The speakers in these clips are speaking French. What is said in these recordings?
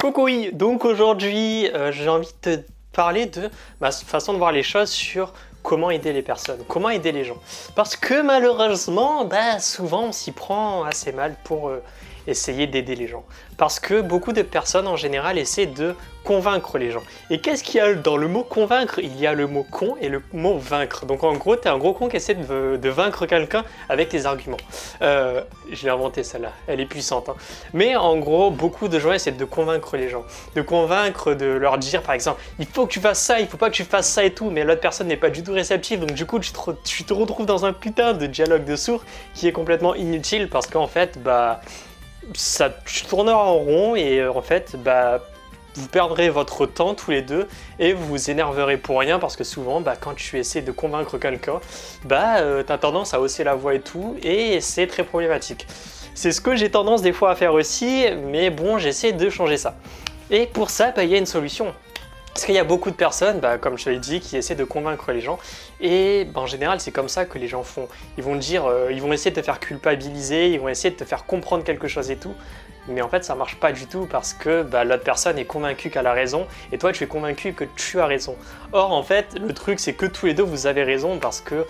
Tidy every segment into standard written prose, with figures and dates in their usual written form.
Coucou, oui. Donc aujourd'hui, j'ai envie de te parler de ma façon de voir les choses sur comment aider les personnes, comment aider les gens. Parce que malheureusement, souvent on s'y prend assez mal pour essayer d'aider les gens. Parce que beaucoup de personnes en général essaient de convaincre les gens. Et qu'est-ce qu'il y a dans le mot convaincre? Il y a le mot con et le mot vaincre. Donc en gros, t'es un gros con qui essaie de vaincre quelqu'un avec tes arguments. Je l'ai inventé celle-là, elle est puissante. Hein. Mais en gros, beaucoup de gens essaient de convaincre les gens. De convaincre, de leur dire par exemple, il faut que tu fasses ça, il faut pas que tu fasses ça et tout. Mais l'autre personne n'est pas du tout réceptive. Donc du coup, tu te retrouves dans un putain de dialogue de sourds qui est complètement inutile parce qu'en fait, tu tournes en rond et en fait, vous perdrez votre temps tous les deux et vous vous énerverez pour rien parce que souvent, quand tu essaies de convaincre quelqu'un, t'as tendance à hausser la voix et tout et c'est très problématique. C'est ce que j'ai tendance des fois à faire aussi, mais bon, j'essaie de changer ça. Et pour ça, il y a une solution. Parce qu'il y a beaucoup de personnes, comme je te l'ai dit, qui essaient de convaincre les gens. Et en général, c'est comme ça que les gens font. Ils vont ils vont essayer de te faire culpabiliser, ils vont essayer de te faire comprendre quelque chose et tout. Mais en fait, ça marche pas du tout parce que l'autre personne est convaincue qu'elle a raison et toi, tu es convaincu que tu as raison. Or, en fait, le truc, c'est que tous les deux, vous avez raison parce que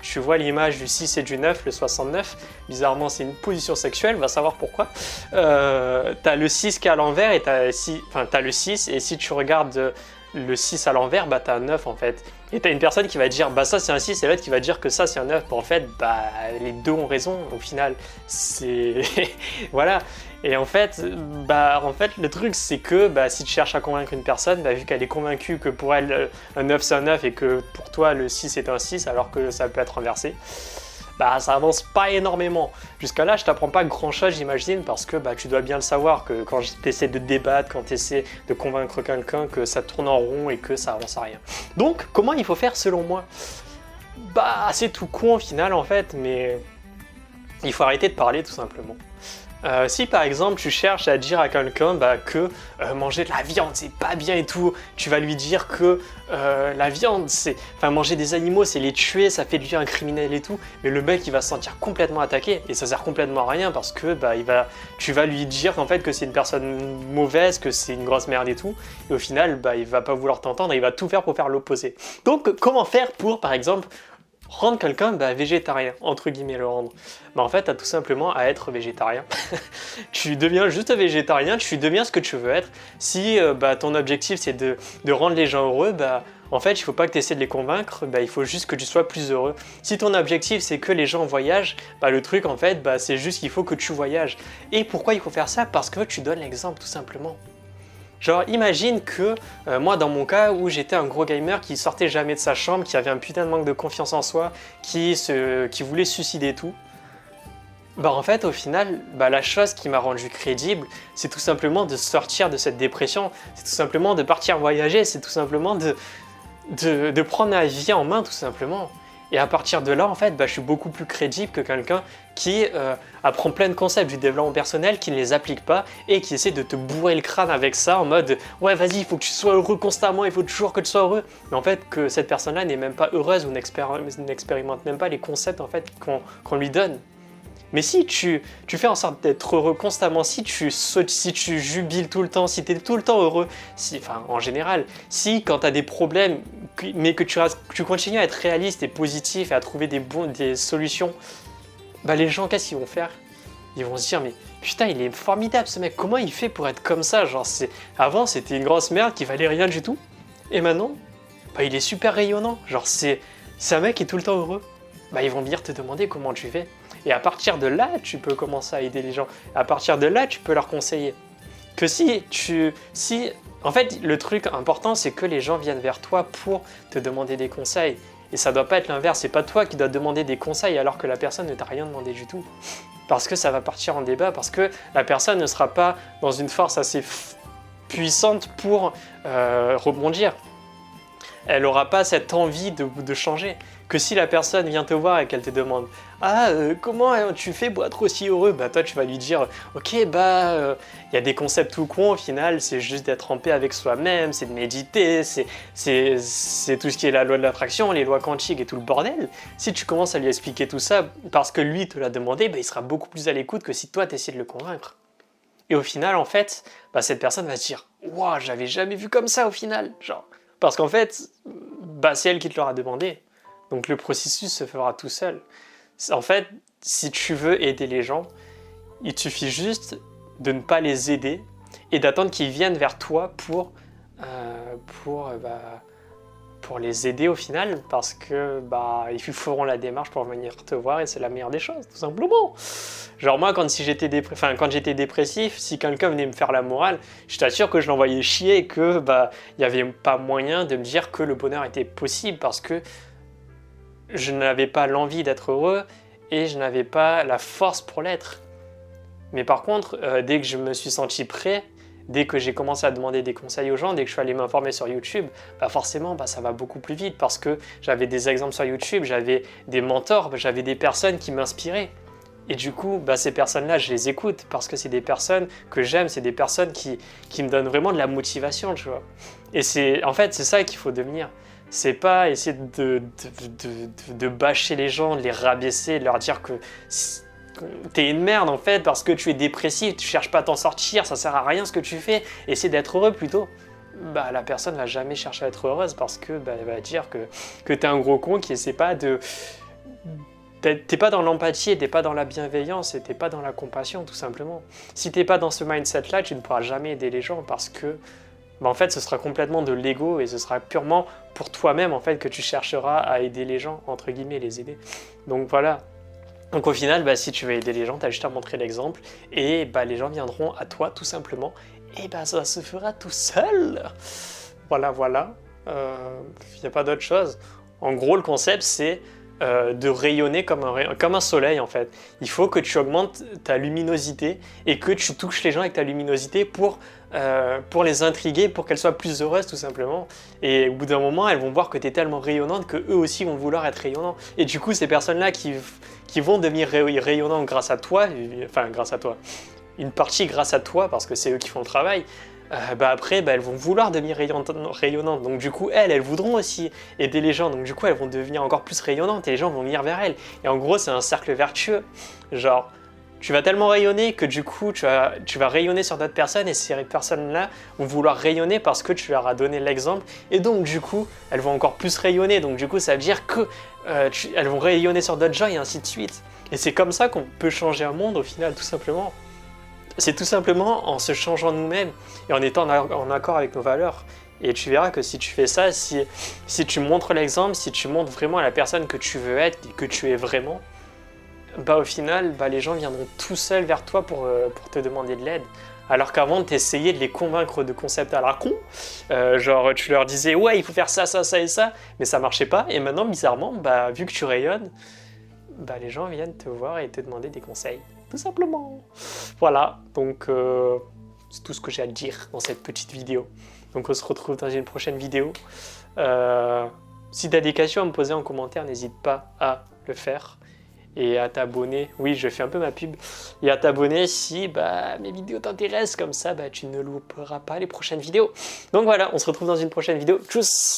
tu vois l'image du 6 et du 9, le 69. Bizarrement, c'est une position sexuelle, va savoir pourquoi. T'as le 6 qui est à l'envers et t'as le 6 et si tu regardes le 6 à l'envers, t'as un 9 en fait. Et t'as une personne qui va dire ça c'est un 6 et l'autre qui va dire que ça c'est un 9. En fait, les deux ont raison au final. C'est. Voilà. Et en fait, le truc c'est que si tu cherches à convaincre une personne, vu qu'elle est convaincue que pour elle un 9 c'est un 9 et que pour toi le 6 est un 6 alors que ça peut être inversé. Ça avance pas énormément. Jusqu'à là, je t'apprends pas grand chose, j'imagine, parce que tu dois bien le savoir que quand tu essaies de débattre, quand tu essaies de convaincre quelqu'un, que ça tourne en rond et que ça avance à rien. Donc, comment il faut faire selon moi? C'est tout con au final en fait, mais il faut arrêter de parler tout simplement. Si par exemple tu cherches à dire à quelqu'un que manger de la viande c'est pas bien et tout, tu vas lui dire que la viande manger des animaux c'est les tuer, ça fait de lui un criminel et tout, mais le mec il va se sentir complètement attaqué et ça sert complètement à rien parce que tu vas lui dire en fait que c'est une personne mauvaise, que c'est une grosse merde et tout, et au final il va pas vouloir t'entendre et il va tout faire pour faire l'opposé. Donc comment faire pour par exemple rendre quelqu'un végétarien, entre guillemets le rendre. En fait, t'as tout simplement à être végétarien. Tu deviens juste végétarien, tu deviens ce que tu veux être. Si ton objectif c'est de rendre les gens heureux, en fait, il faut pas que tu essaies de les convaincre, il faut juste que tu sois plus heureux. Si ton objectif c'est que les gens voyagent, le truc en fait, c'est juste qu'il faut que tu voyages. Et pourquoi il faut faire ça? Parce que tu donnes l'exemple tout simplement. Genre imagine que moi dans mon cas où j'étais un gros gamer qui sortait jamais de sa chambre, qui avait un putain de manque de confiance en soi, qui voulait se suicider et tout. En fait au final, la chose qui m'a rendu crédible, c'est tout simplement de sortir de cette dépression, c'est tout simplement de partir voyager, c'est tout simplement de prendre la vie en main tout simplement. Et à partir de là, en fait, je suis beaucoup plus crédible que quelqu'un qui apprend plein de concepts du développement personnel, qui ne les applique pas et qui essaie de te bourrer le crâne avec ça en mode « Ouais, vas-y, il faut que tu sois heureux constamment, il faut toujours que tu sois heureux. » Mais en fait, que cette personne-là n'est même pas heureuse ou n'expérimente même pas les concepts en fait, qu'on lui donne. Mais si tu fais en sorte d'être heureux constamment, si tu jubiles tout le temps, si tu es tout le temps heureux, en général, si quand tu as des problèmes, mais que tu continues à être réaliste et positif et à trouver des solutions, les gens, qu'est-ce qu'ils vont faire? Ils vont se dire, mais putain, il est formidable ce mec, comment il fait pour être comme ça? Avant, c'était une grosse merde qui valait rien du tout, et maintenant, il est super rayonnant, c'est un mec qui est tout le temps heureux. Ils vont venir te demander comment tu fais. Et à partir de là, tu peux commencer à aider les gens. À partir de là, tu peux leur conseiller. En fait, le truc important, c'est que les gens viennent vers toi pour te demander des conseils. Et ça doit pas être l'inverse. C'est pas toi qui dois demander des conseils alors que la personne ne t'a rien demandé du tout. Parce que ça va partir en débat, parce que la personne ne sera pas dans une force assez puissante pour rebondir. Elle n'aura pas cette envie de changer. Que si la personne vient te voir et qu'elle te demande « Ah, comment tu fais pour être aussi heureux ?» Toi, tu vas lui dire « Ok, y a des concepts tout cons, au final, c'est juste d'être en paix avec soi-même, c'est de méditer, c'est tout ce qui est la loi de l'attraction, les lois quantiques et tout le bordel. » Si tu commences à lui expliquer tout ça parce que lui te l'a demandé, il sera beaucoup plus à l'écoute que si toi, tu essaies de le convaincre. Et au final, en fait, bah, cette personne va se dire « Waouh, j'avais jamais vu comme ça au final !» Genre, parce qu'en fait, bah, c'est elle qui te l'aura demandé. Donc le processus se fera tout seul. En fait, si tu veux aider les gens, il te suffit juste de ne pas les aider et d'attendre qu'ils viennent vers toi pour les aider au final, parce que bah, ils feront la démarche pour venir te voir et c'est la meilleure des choses, tout simplement. Genre moi, quand j'étais dépressif, si quelqu'un venait me faire la morale, je t'assure que je l'envoyais chier et que bah, il n'y avait pas moyen de me dire que le bonheur était possible, parce que je n'avais pas l'envie d'être heureux et je n'avais pas la force pour l'être. Mais par contre, dès que je me suis senti prêt, dès que j'ai commencé à demander des conseils aux gens, dès que je suis allé m'informer sur YouTube, bah forcément ça va beaucoup plus vite, parce que j'avais des exemples sur YouTube, j'avais des mentors, j'avais des personnes qui m'inspiraient. Et du coup, ces personnes-là, je les écoute parce que c'est des personnes que j'aime, c'est des personnes qui me donnent vraiment de la motivation, tu vois. Et en fait, c'est ça qu'il faut devenir. C'est pas essayer de bâcher les gens, de les rabaisser, de leur dire que t'es une merde en fait parce que tu es dépressif, tu cherches pas à t'en sortir, ça sert à rien ce que tu fais, essaie d'être heureux plutôt. Bah la personne va jamais chercher à être heureuse parce que elle va dire que t'es un gros con qui essaie pas de... T'es pas dans l'empathie, t'es pas dans la bienveillance et t'es pas dans la compassion tout simplement. Si t'es pas dans ce mindset là, tu ne pourras jamais aider les gens parce que en fait ce sera complètement de l'ego et ce sera purement pour toi-même en fait que tu chercheras à aider les gens, entre guillemets les aider. Donc voilà. Donc au final, si tu veux aider les gens, tu as juste à montrer l'exemple et les gens viendront à toi tout simplement et ça se fera tout seul. Voilà. Il n'y a pas d'autre chose. En gros, le concept, c'est de rayonner comme un soleil en fait. Il faut que tu augmentes ta luminosité et que tu touches les gens avec ta luminosité pour les intriguer, pour qu'elles soient plus heureuses tout simplement. Et au bout d'un moment, elles vont voir que tu es tellement rayonnante que eux aussi vont vouloir être rayonnants. Et du coup, ces personnes-là qui vont devenir rayonnantes grâce à toi, une partie grâce à toi parce que c'est eux qui font le travail, après elles vont vouloir devenir rayonnantes. Donc du coup elles voudront aussi aider les gens, donc du coup elles vont devenir encore plus rayonnantes et les gens vont venir vers elles. Et en gros c'est un cercle vertueux, genre tu vas tellement rayonner que du coup tu vas rayonner sur d'autres personnes et ces personnes-là vont vouloir rayonner parce que tu leur as donné l'exemple et donc du coup elles vont encore plus rayonner, donc du coup ça veut dire que elles vont rayonner sur d'autres gens et ainsi de suite. Et c'est comme ça qu'on peut changer un monde au final tout simplement. C'est tout simplement en se changeant nous-mêmes et en étant en accord avec nos valeurs. Et tu verras que si tu fais ça, si tu montres l'exemple, si tu montres vraiment à la personne que tu veux être et que tu es vraiment, au final, les gens viendront tout seuls vers toi pour te demander de l'aide. Alors qu'avant, tu essayais de les convaincre de concepts à la con, genre tu leur disais « ouais, il faut faire ça, ça, ça et ça », mais ça marchait pas. Et maintenant, bizarrement, vu que tu rayonnes, les gens viennent te voir et te demander des conseils. Tout simplement. Voilà, donc c'est tout ce que j'ai à te dire dans cette petite vidéo. Donc on se retrouve dans une prochaine vidéo. Si tu as des questions à me poser en commentaire, n'hésite pas à le faire. Et à t'abonner, oui je fais un peu ma pub, et à t'abonner si mes vidéos t'intéressent, comme ça tu ne louperas pas les prochaines vidéos. Donc voilà, on se retrouve dans une prochaine vidéo. Tchuss!